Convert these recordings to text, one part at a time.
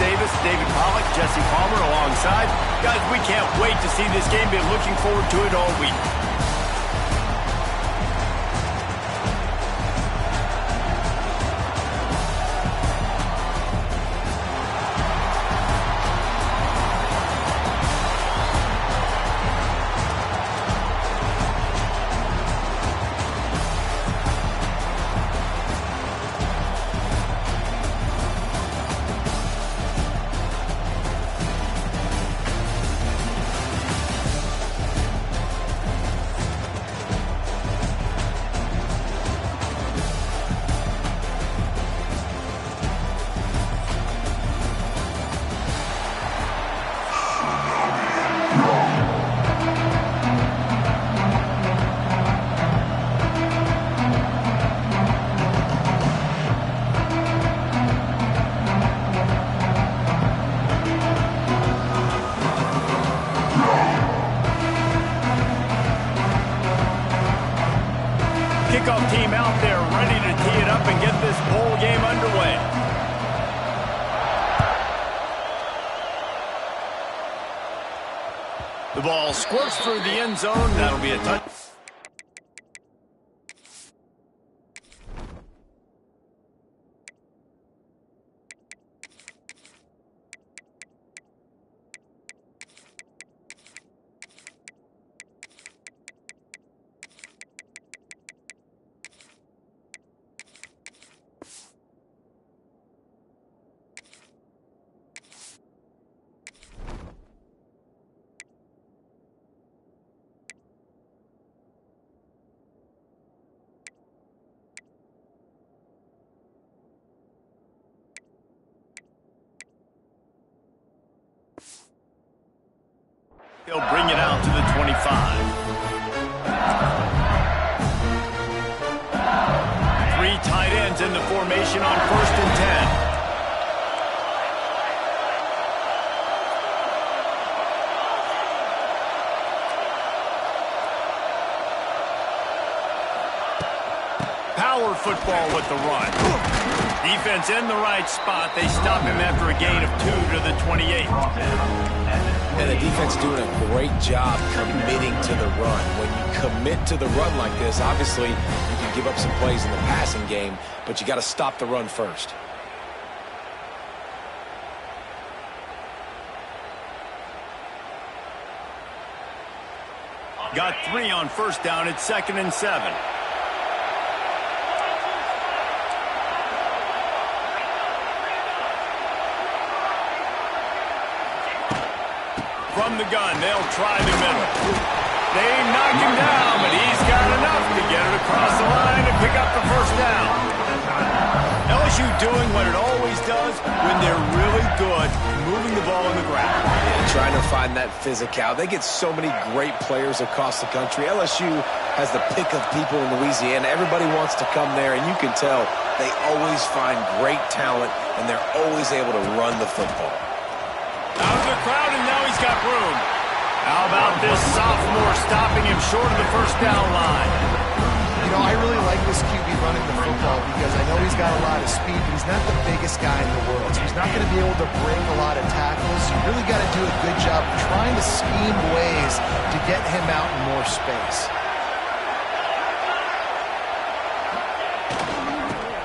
Davis, David Pollack, Jesse Palmer alongside. Guys, we can't wait to see this game. Been looking forward to it all week. Kickoff team out there ready to tee it up and get this bowl game underway. The ball squirts through the end zone. That'll be a touch. They'll bring it out to the 25. 3 tight ends in the formation on 1st and 10. Power football with the run. Defense in the right spot. They stop him after a gain of 2 to the 28. And the defense doing a great job committing to the run. When you commit to the run like this, obviously you can give up some plays in the passing game, but you got to stop the run first. Got 3 on 1st down. It's 2nd and 7. From the gun, they'll try the middle. They knock him down, but he's got enough to get it across the line and pick up the 1st down. LSU doing what it always does when they're really good, moving the ball on the ground. Yeah, trying to find that physical. They get so many great players across the country. LSU has the pick of people in Louisiana. Everybody wants to come there, and you can tell they always find great talent, and they're always able to run the football. Out of the crowd, and now he's got room. How about this sophomore stopping him short of the 1st down line? You know, I really like this QB running the football because I know he's got a lot of speed, but he's not the biggest guy in the world. So he's not going to be able to bring a lot of tackles. You really got to do a good job of trying to scheme ways to get him out in more space.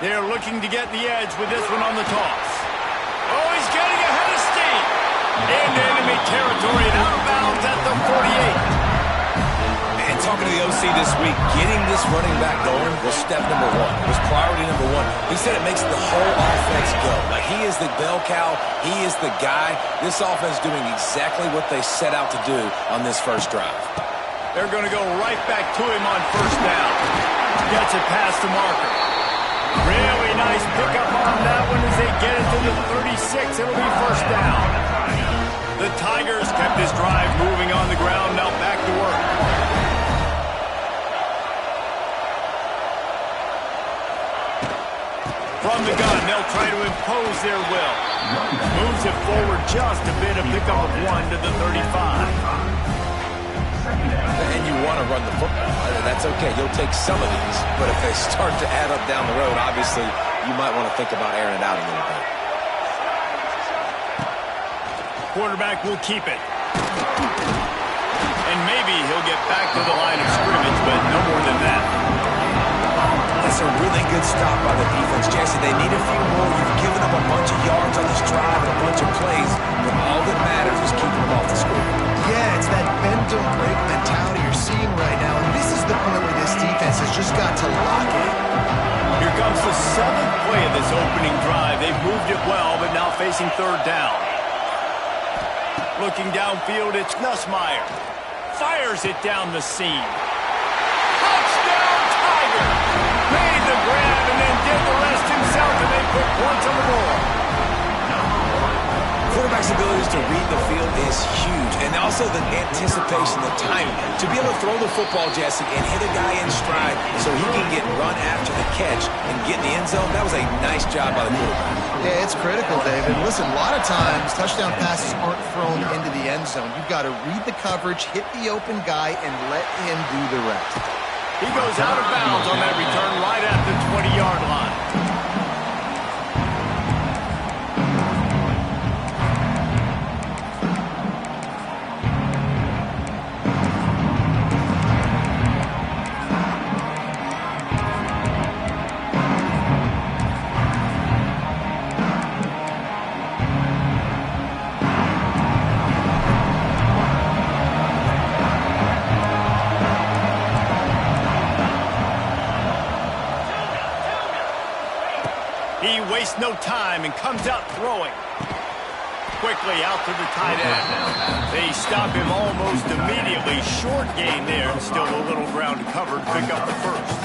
They're looking to get the edge with this one on the toss. Oh, he's getting ahead of steam. Into enemy territory and out of bounds at the 48. And talking to the OC this week, getting this running back going was step number 1. Was priority number 1. He said it makes the whole offense go. Like, he is the bell cow. He is the guy. This offense doing exactly what they set out to do on this 1st drive. They're going to go right back to him on 1st down. Gets it past the marker. Really nice pickup on that one as they get it to the 36. It'll be 1st down. The Tigers kept this drive moving on the ground. Now back to work. From the gun, they'll try to impose their will. Moves it forward just a bit. A pickup of 1 to the 35. And you want to run the football. That's okay. You'll take some of these. But if they start to add up down the road, obviously you might want to think about airing it out a little bit. Quarterback will keep it. And maybe he'll get back to the line of scrimmage, but no more than that. That's a really good stop by the defense, Jesse. They need a few more. You've given them a bunch of yards on this drive and a bunch of plays, but all that matters is keeping them off the score. Yeah, it's that bend don't break mentality you're seeing right now, and this is the point where this defense has just got to lock in. Here comes the 7th play of this opening drive. They've moved it well, but now facing 3rd down. Looking downfield, it's Nussmeier. Fires it down the seam. Touchdown, Tiger! Made the grab and then did the rest himself, and they put points on the board. Quarterback's abilities to read the field is huge, and also the anticipation, the timing. To be able to throw the football, Jesse, and hit a guy in stride so he can get run after the catch and get in the end zone, that was a nice job by the quarterback. Yeah, it's critical, David. Listen, a lot of times touchdown passes aren't thrown into the end zone. You've got to read the coverage, hit the open guy, and let him do the rest. He goes out of bounds on that return right at the 20-yard line. He wastes no time and comes out throwing. Quickly out to the tight end. They stop him almost immediately. Short gain there. Still a little ground covered. Pick up the first.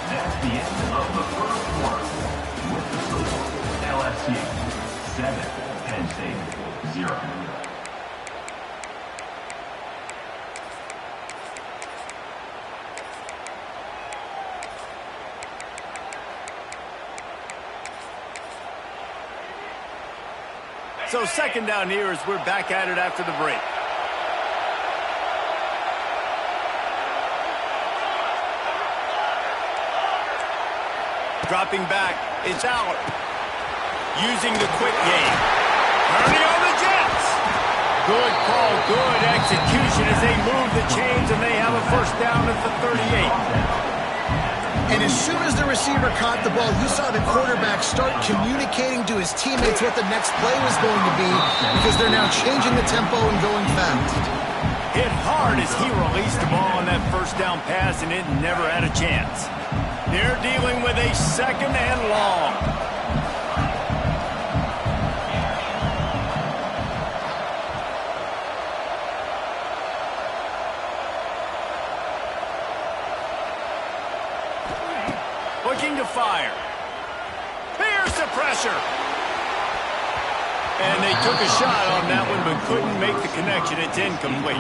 That's the end of the first quarter. With the score, LSU 7, Penn State 0. So 2nd down here as we're back at it after the break. Dropping back, it's Aller. Using the quick game. Turning on the Jets. Good call, good execution as they move the chains and they have a first down at the 38. And as soon as the receiver caught the ball, you saw the quarterback start communicating to his teammates what the next play was going to be because they're now changing the tempo and going fast. Hit hard as he released the ball on that first down pass, and it never had a chance. They're dealing with a 2nd and long. Looking to fire. Here's the pressure. And they took a shot on that one, but couldn't make the connection. It's incomplete.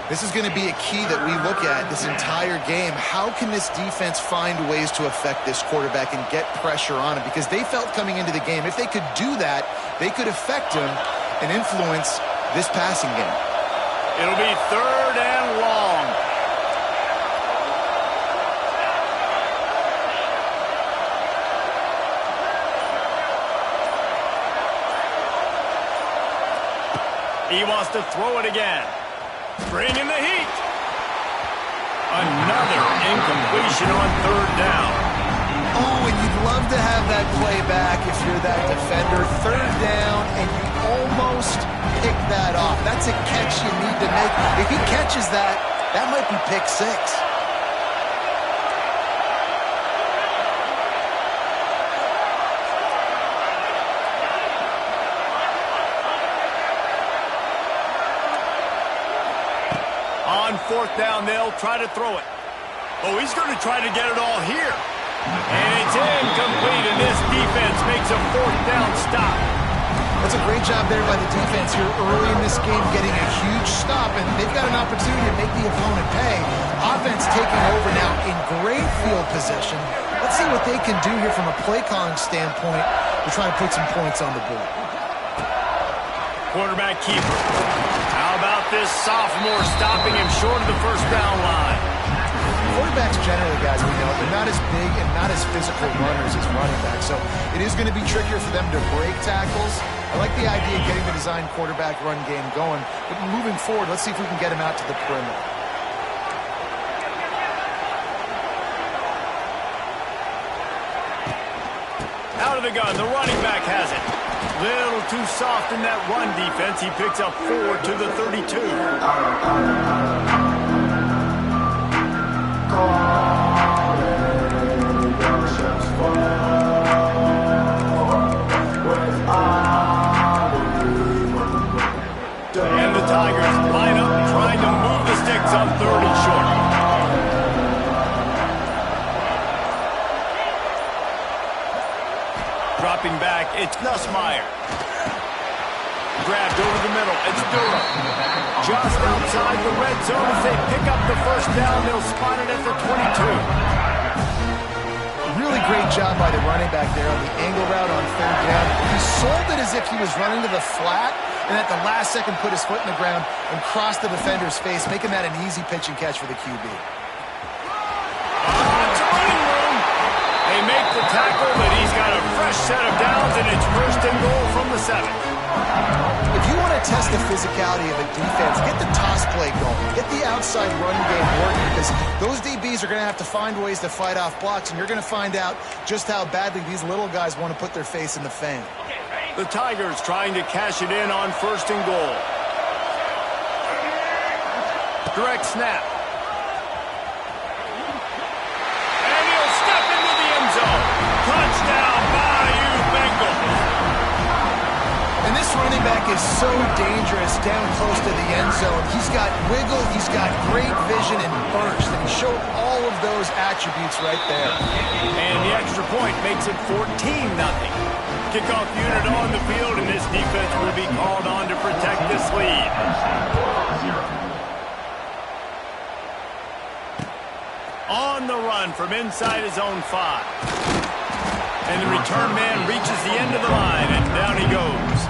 This is going to be a key that we look at this entire game. How can this defense find ways to affect this quarterback and get pressure on him? Because they felt coming into the game, if they could do that, they could affect him and influence this passing game. It'll be 3rd and long. He wants to throw it again. Bringing the heat. Another incompletion on 3rd down. Oh, and you'd love to have that play back if you're that defender. 3rd down, and you almost pick that off. That's a catch you need to make. If he catches that, that might be pick 6. On 4th down, they'll try to throw it. Oh, he's going to try to get it all here. And it's incomplete, and this defense makes a 4th down stop. That's a great job there by the defense here early in this game, getting a huge stop, and they've got an opportunity to make the opponent pay. Offense taking over now in great field position. Let's see what they can do here from a play calling standpoint to try to put some points on the board. Quarterback keeper. How about this sophomore stopping him short of the first down line? Quarterback backs generally, guys, we know, they're not as big and not as physical runners as running backs. So it is going to be trickier for them to break tackles. I like the idea of getting the design quarterback run game going. But moving forward, let's see if we can get him out to the perimeter. Out of the gun, the running back has it. Little too soft in that run defense. He picks up 4 to the 32. And the Tigers line up trying to move the sticks on 3rd and short. Dropping back, it's Nussmeier. Grabbed over the middle, it's Durham. Just outside the red zone as they pick up the first down. They'll spot it at the 22. Really great job by the running back there on the angle route on 3rd down. He sold it as if he was running to the flat, and at the last second put his foot in the ground and crossed the defender's face, making that an easy pitch and catch for the QB. It's running room. They make the tackle, but he's got a fresh set of downs, and it's 1st and goal from the 7. If you want to test the physicality of a defense, get the toss play going. Get the outside run game working, because those DBs are going to have to find ways to fight off blocks, and you're going to find out just how badly these little guys want to put their face in the fan. The Tigers trying to cash it in on 1st and goal. Direct snap. And he'll step into the end zone. Touchdown, Bayou Bengals. And this running back is so dangerous down close to the end zone. He's got wiggle, he's got great vision and burst, and he showed all of those attributes right there. And the extra point makes it 14-0. Kickoff unit on the field, and this defense will be called on to protect this lead. On the run from inside his own 5. And the return man reaches the end of the line, and down he goes.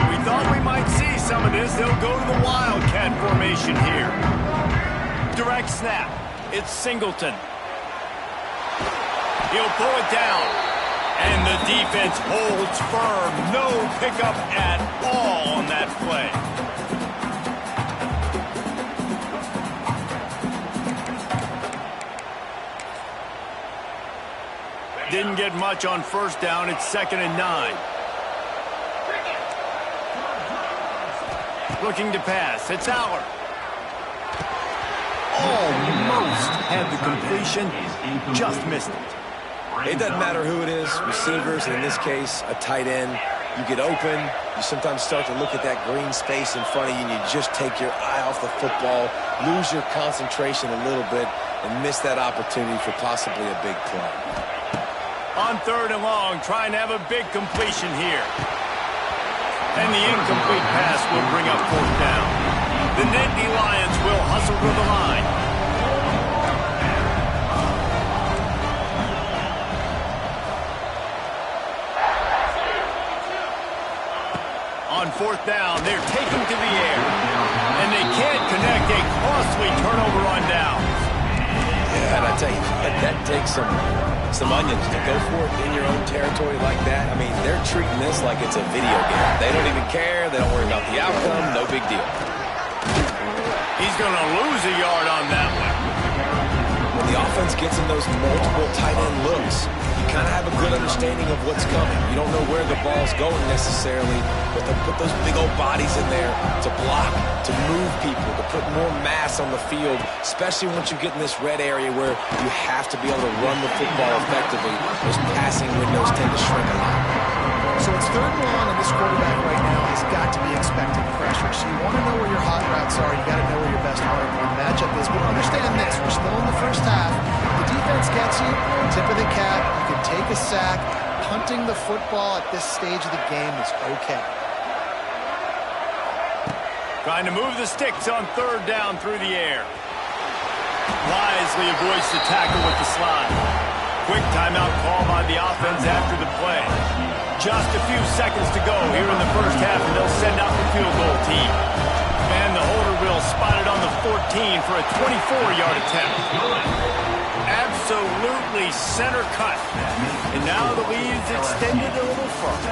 We thought we might see some of this. They'll go to the Wildcat formation here. Direct snap. It's Singleton. He'll pull it down. And the defense holds firm. No pickup at all on that play. Didn't get much on 1st down. It's 2nd and 9. Looking to pass. It's Aller. Almost had the completion. Just missed it. It doesn't matter who it is, receivers, in this case, a tight end. You get open, you sometimes start to look at that green space in front of you, and you just take your eye off the football, lose your concentration a little bit, and miss that opportunity for possibly a big play. On 3rd and long, trying to have a big completion here. And the incomplete pass will bring up 4th down. The Nittany Lions will hustle to the line. On 4th down, they're taking to the air. And they can't connect. A costly turnover on downs. Yeah, and I tell you, that takes some onions to go for it in your own territory like that. I mean, they're treating this like it's a video game. They don't even care. They don't worry about the outcome. No big deal. He's going to lose a yard on that one. When the offense gets in those multiple tight end looks, you kind of have a good understanding of what's coming. You don't know where the ball's going necessarily, but they'll put those big old bodies in there to block, to move people, to put more mass on the field, especially once you get in this red area where you have to be able to run the football effectively. Those passing windows tend to shrink a lot. So it's 3rd and long, and this quarterback right now has got to be expecting pressure. So you want to know where your hot routes are. You got to know where your best one-on-one matchup is. But understand this: we're still in the first half. The defense gets you, tip of the cap. You can take a sack. Punting the football at this stage of the game is okay. Trying to move the sticks on 3rd down through the air. wisely avoids the tackle with the slide. Quick timeout call by the offense after the play. Just a few seconds to go here in the first half, and they'll send out the field goal team. And the holder will spot it on the 14 for a 24-yard attempt. Absolutely center cut. And now the lead is extended a little further.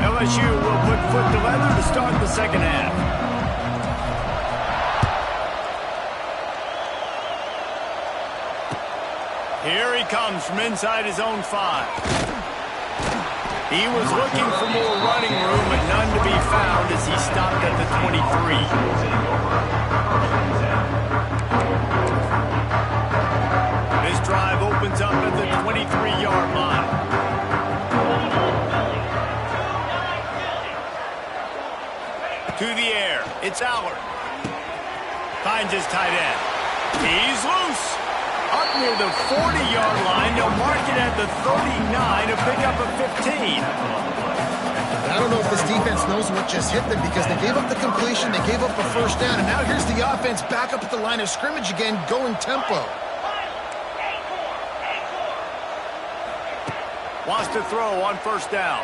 LSU will put foot to leather to start the second half. Here he comes from inside his own 5. He was looking for more running room, but none to be found as he stopped at the 23. This drive opens up at the 23-yard line. To the air, it's Allard. Finds his tight end. He's loose. Up near the 40-yard line, they'll mark it at the 39 to pick up a 15. I don't know if this defense knows what just hit them because they gave up the completion, they gave up a first down, and now here's the offense back up at the line of scrimmage again, going tempo. Wants to throw on first down.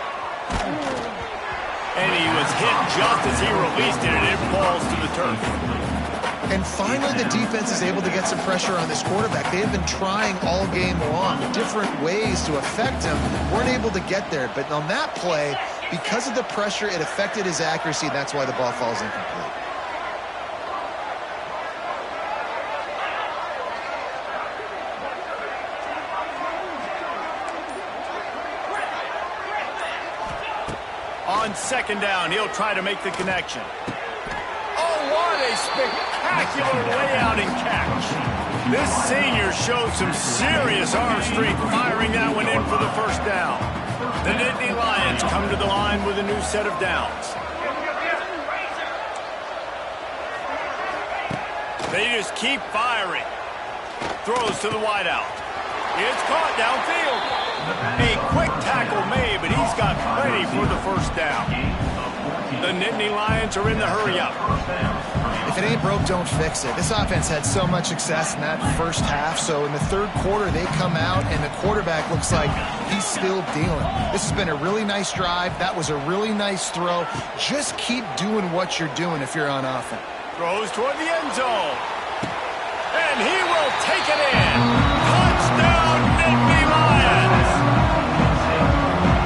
And he was hit just as he released it, and it falls to the turf. And finally, the defense is able to get some pressure on this quarterback. They have been trying all game long different ways to affect him. Weren't able to get there. But on that play, because of the pressure, it affected his accuracy. That's why the ball falls incomplete. On second down, he'll try to make the connection. Oh, what a spectacular layout and catch. This senior showed some serious arm strength firing that one in for the first down. The Nittany Lions come to the line with a new set of downs. They just keep firing. Throws to the wideout. It's caught downfield. A quick tackle made, but he's got plenty for the first down. The Nittany Lions are in the hurry-up. If it ain't broke, don't fix it. This offense had so much success in that first half, so in the third quarter, they come out, and the quarterback looks like he's still dealing. This has been a really nice drive. That was a really nice throw. Just keep doing what you're doing if you're on offense. Throws toward the end zone. And he will take it in. Touchdown, Nittany Lions.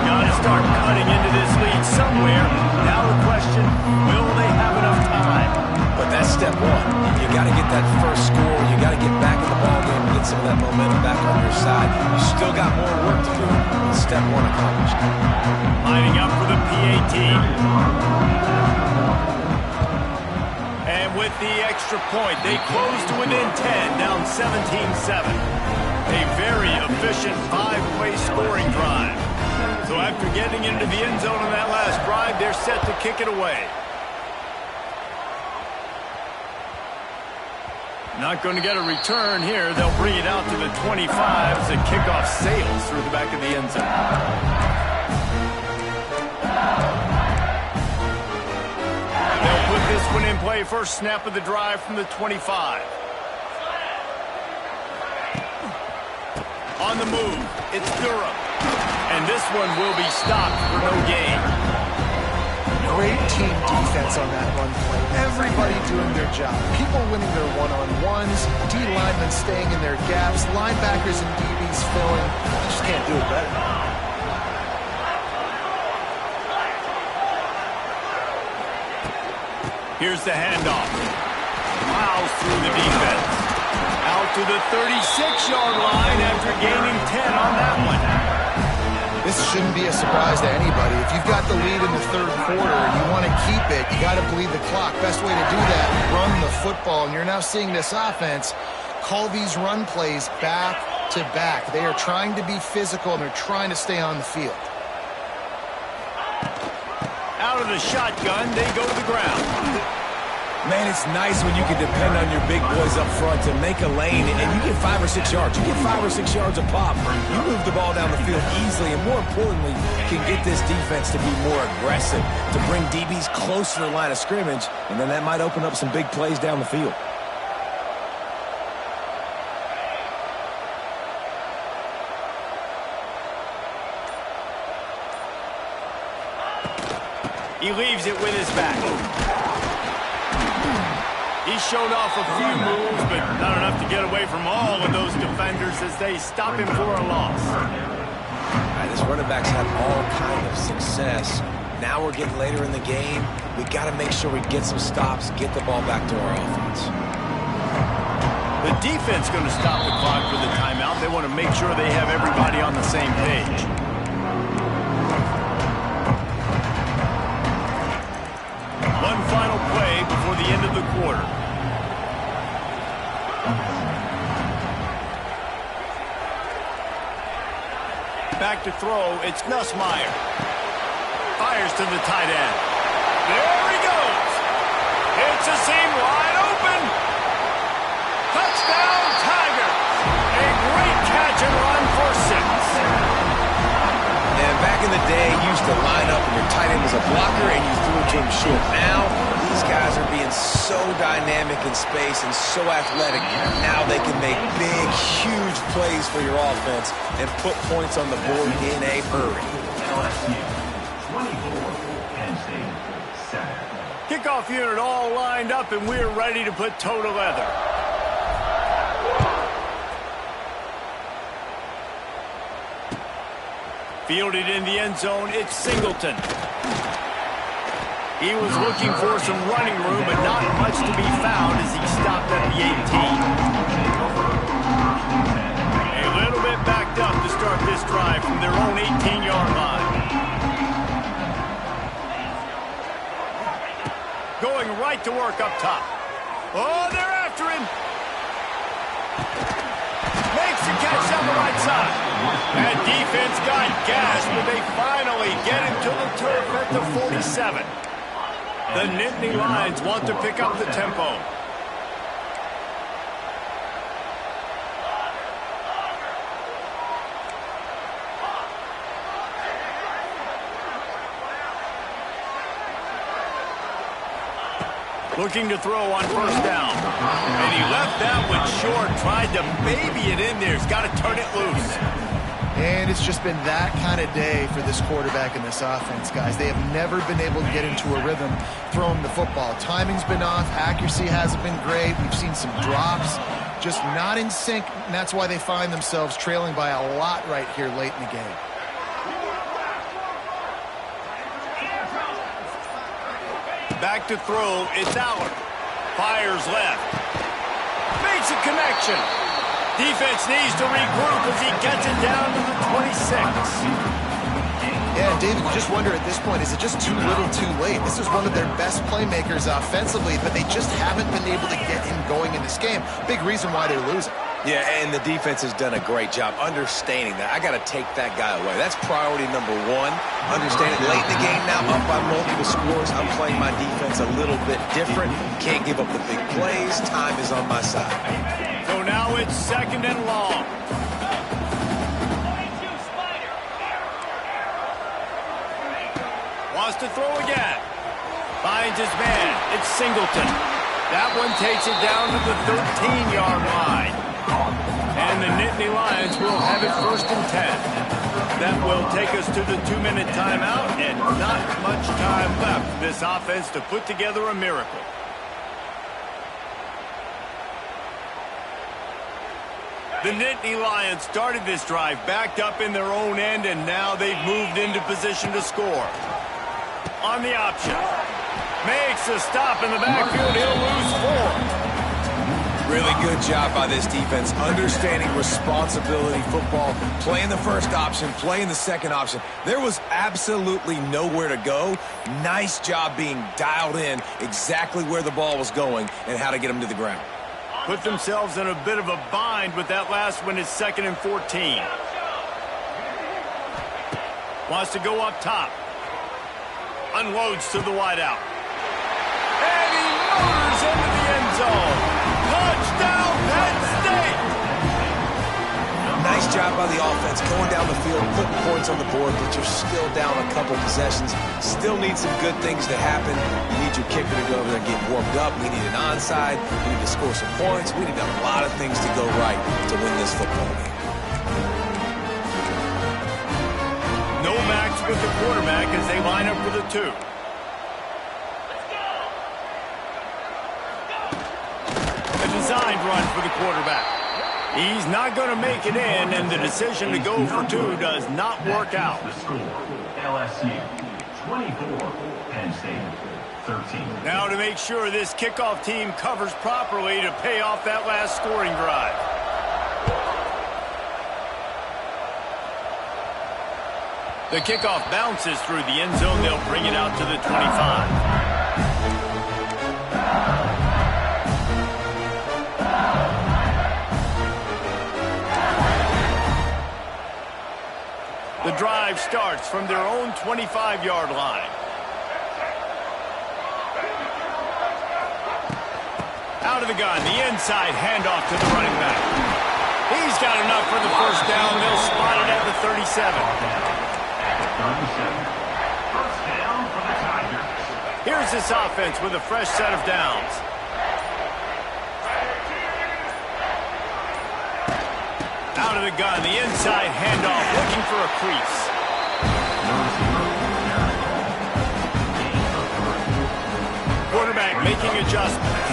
Got to start cutting into this lead somewhere. Now the question, will they have enough time? But that's step one. You got to get that first score. You got to get back in the ballgame and get some of that momentum back on your side. You still got more work to do. Step one accomplished. Lining up for the PAT. And with the extra point, they close to within 10, down 17-7. A very efficient five-way scoring drive. So after getting into the end zone on that last drive, they're set to kick it away. Not going to get a return here. They'll bring it out to the 25 as the kickoff sails through the back of the end zone. They'll put this one in play. First snap of the drive from the 25. On the move, it's Durham. And this one will be stopped for no gain. Great team defense on that run play. Everybody doing their job. People winning their one-on-ones, D-linemen staying in their gaps, linebackers and DBs filling. You just can't do it better. Here's the handoff. Plows through the defense. Out to the 36-yard line after gaining 10 on that one. This shouldn't be a surprise to anybody. If you've got the lead in the third quarter and you want to keep it, you got to bleed the clock. Best way to do that, run the football. And you're now seeing this offense call these run plays back to back. They are trying to be physical, and they're trying to stay on the field. Out of the shotgun, they go to the ground. Man, it's nice when you can depend on your big boys up front to make a lane, and you get 5 or 6 yards. You get 5 or 6 yards a pop. You move the ball down the field easily, and more importantly, can get this defense to be more aggressive, to bring DBs close to the line of scrimmage, and then that might open up some big plays down the field. He leaves it with his back. He's shown off a few moves, but not enough to get away from all of those defenders as they stop him for a loss. All right, this running back's had all kind of success. Now we're getting later in the game. We got to make sure we get some stops, get the ball back to our offense. The defense going to stop the clock with a timeout. They want to make sure they have everybody on the same page. One final play before the end of the quarter. Back to throw, it's Nussmeier. Fires to the tight end. There he goes. It's a seam wide open. Touchdown, Tigers. A great catch and run for 6. And back in the day, you used to line up and your tight end was a blocker and you threw it to him short. Now, these guys are being so dynamic in space and so athletic. Now they can make big, huge plays for your offense and put points on the board in a hurry. LSU 24, Penn State 7. Kickoff unit all lined up, and we're ready to put toe to leather. Fielded in the end zone, it's Singleton. He was looking for some running room, but not much to be found as he stopped at the 18. A little bit backed up to start this drive from their own 18-yard line. Going right to work up top. Oh, they're after him. Makes the catch down the right side. That defense got gassed, but they finally get him to the turf at the 47. The Nittany Lions want to pick up the tempo. Looking to throw on first down. And he left that one short, tried to baby it in there. He's got to turn it loose. And it's just been that kind of day for this quarterback and this offense, guys. They have never been able to get into a rhythm throwing the football. Timing's been off. Accuracy hasn't been great. We've seen some drops, just not in sync, and that's why they find themselves trailing by a lot right here late in the game. Back to throw, it's Aller. Fires left. Makes a connection. Defense needs to regroup as he gets it down to the 26. Yeah, David, you just wonder at this point, is it just too little too late? This is one of their best playmakers offensively, but they just haven't been able to get him going in this game. Big reason why they're losing. Yeah, and the defense has done a great job understanding that. I got to take that guy away. That's priority number one. Understanding late in the game now, up by multiple scores. I'm playing my defense a little bit different. Can't give up the big plays. Time is on my side. So now it's second and long. Wants to throw again. Finds his man. It's Singleton. That one takes it down to the 13-yard line. And the Nittany Lions will have it first and 10. That will take us to the 2-minute timeout, and not much time left for this offense to put together a miracle. The Nittany Lions started this drive backed up in their own end, and now they've moved into position to score. On the option. Makes a stop in the backfield. He'll lose 4. Really good job by this defense, understanding responsibility football, playing the first option, playing the second option. There was absolutely nowhere to go. Nice job being dialed in exactly where the ball was going and how to get them to the ground. Put themselves in a bit of a bind with that last one. Is second and 14. Wants to go up top. Unloads to the wideout. And he motors into the end zone. Touchdown, Penn State! Nice job by the offense going down the field, putting points on the board, but you're still down a couple possessions. Still need some good things to happen. You need your kicker to go over there and get warmed up. We need an onside. We need to score some points. We need a lot of things to go right to win this football game. No Max with the quarterback as they line up for the 2. designed run for the quarterback. He's not going to make it in, and the decision to go for two does not work out. The score, LSU 24, Penn State 13. Now to make sure this kickoff team covers properly to pay off that last scoring drive. The kickoff bounces through the end zone. They'll bring it out to the 25. The drive starts from their own 25-yard line. Out of the gun, the inside handoff to the running back. He's got enough for the first down. They'll spot it at the 37. First down for the Tigers. Here's this offense with a fresh set of downs. Out of the gun, the inside handoff, looking for a crease. Quarterback making adjustments.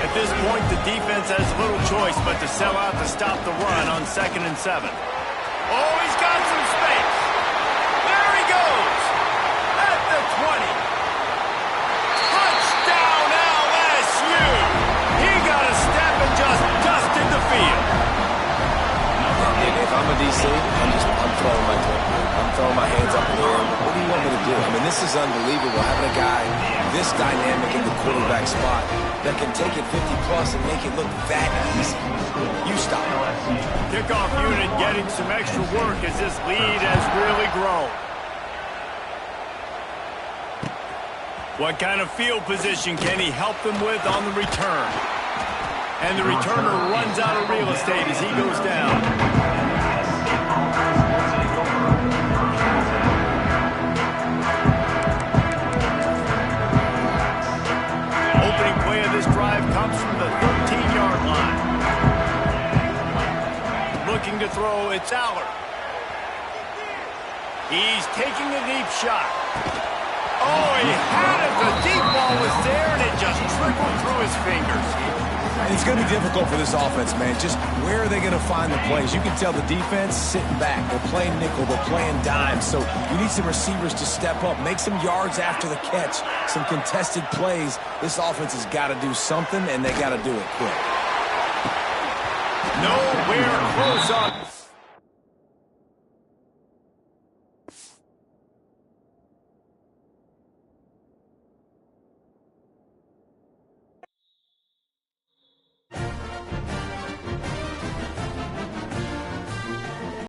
At this point, the defense has little choice but to sell out to stop the run on 2nd and 7. Oh, he's got some space. There he goes. At the 20. Touchdown, LSU. He got a step and just dusted the field. If I'm a DC, I'm throwing my hands up in the air. What do you want me to do? I mean, this is unbelievable. Having a guy this dynamic in the quarterback spot that can take it 50-plus and make it look that easy. You stop. Kickoff unit getting some extra work as this lead has really grown. What kind of field position can he help them with on the return? And the returner runs out of real estate as he goes down. Opening play of this drive comes from the 13-yard line. Looking to throw, it's Allard. He's taking a deep shot. Oh, he had it. The deep ball was there, and it just trickled through his fingers. It's going to be difficult for this offense, man. Just where are they going to find the plays? You can tell the defense sitting back. They're playing nickel. They're playing dime. So you need some receivers to step up, make some yards after the catch, some contested plays. This offense has got to do something, and they got to do it quick. Nowhere close up.